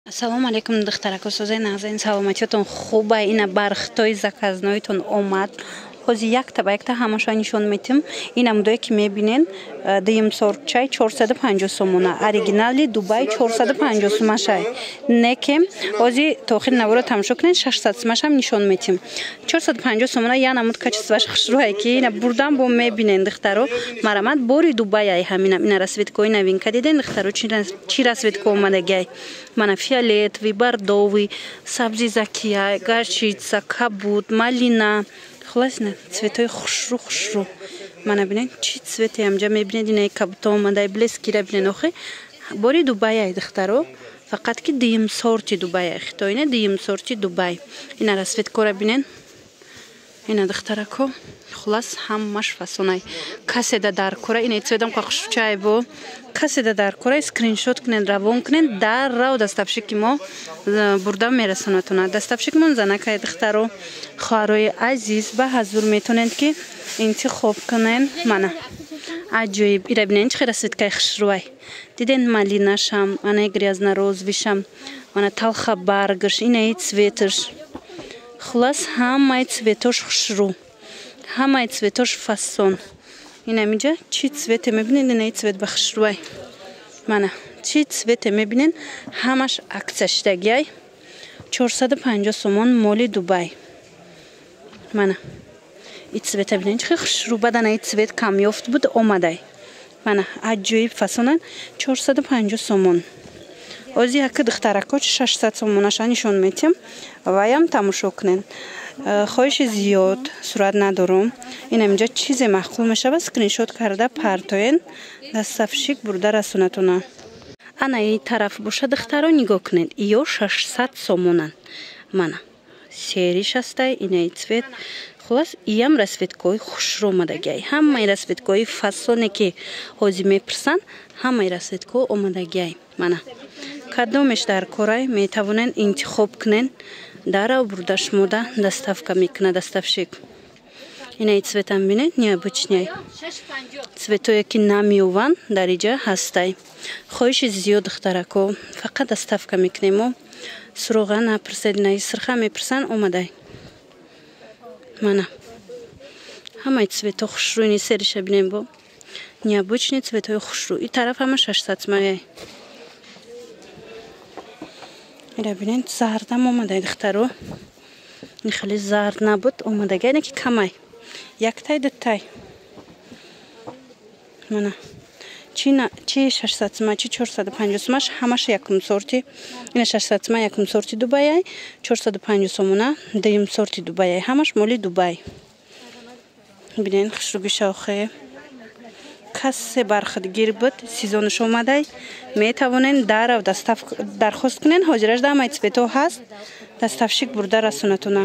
Ассалому алейкум духтараку созаи назарин саломатиятон хуба ина бархтои заказноитон омад. Ҳозир якта ба якта ҳамаша нишон метим. Ина мудое ки мебинен дим сорт чай 450 сомона, оригинали Дубай 450 сомашай. Некем ҳозир то охир навора тамошо кунед 600 сомашам нишон метим. 450 сомона яна муд качестваш хушрӯҳай ки ина бурдан бо мебинен духтаро. Марамат бори Дубай ай ҳамина ина расветкои новинка диден духтаро чи расветко омадагиай. Мана фиолетовый, бордовый, сабзи закия, горчица, кабут, малина. Хуласина цветои хушрӯ. Мана бинед чи цвете амҷа мебинед ина кабуто омадай блескира бинед охи. Бори Дубай ай духтаро. Фақат ки дим сорти Дубай ай хито ина дим сорти Дубай. Ина расветкора бинед. Ина духтарако хулас ҳамаш фасонай. Каседа дар кора ина цветам хушчай бо. Каседа дар кора скриншот кунед равон кунед даррав дастафшики мо бурда мерасонатона. Дастафшики мо занакай духтаро хоҳарои азиз ба ҳазур метонед ки интихоб кунед. Мана аҷоиб ира бинед чӣ расветкаи хушрӯай. Диден малинашам, ана грязнорозовишам, мана талха баргаш, ина цветаш. Хулас ҳамаи цветош хушрӯ. Ҳамаи цветош фасон. Ина миҷа чи цвете мебинед ина цвет ба хушрӯай. Мана чи цвете мебинед ҳамаш акция шидагиай. 450 сомон моли Дубай. Мана и цвета бинед чӣ хушрӯ бадана и цвет камёфт буд омадай. Мана аҷоиб фасонан 450 сомон. Ҳозир яка духтарако 600 сомонаша нишон метим. Ваям тамошо кунед. хоҳиши зиёд сурат надорам. Ина инҷа чизе маҳқул мешавад скриншот карда партоен дастафшик бурда расонатона. Ана и тараф боша духтаро нигоҳ кунед. Иё 600 сомонан. Мана сериш астай ина и цвет. Хулас иям расветкои хушрӯ омадагиай. Ҳамаи расветкои фасоне ки ҳозир мепирсанд ҳамаи расветко омадагиай. Мана кадомеш дар корай метавонен интихоб кунен. Дарав бурда шумода доставка мекунад доставщик. Ина и цветам бинед необычняй. Цветое ки намиёванд дар иҷа ҳастай. Хоҳиши зиёд духтарако фақат доставка мекунем. Суроға напирсед ина и сирха мепирсанд омадай. Мана ҳамаи цвето хушрӯ ини сериша бинем бо необычный цветои хушрӯ. И тараф ҳама 600 сомаи. ира бинед зардам омадай духтаро. ин хеле зард набуд омадагиай ина ки камай. Яктай дутай. Мана чи 600 сомай чи 450 сомаш ҳамаш якум сорти. Ина 600 сомай якум сорти Дубай ай, 450 сомона дим сорти Дубай ай. Ҳамаш моли Дубай. Бинед хушрӯгиша охе. касе бархудгир буд сезонаш омадай метавонен дарав дархост кунен. ҳозираш ҳамаи цвето ҳаст. Доставщик бурда расонатона.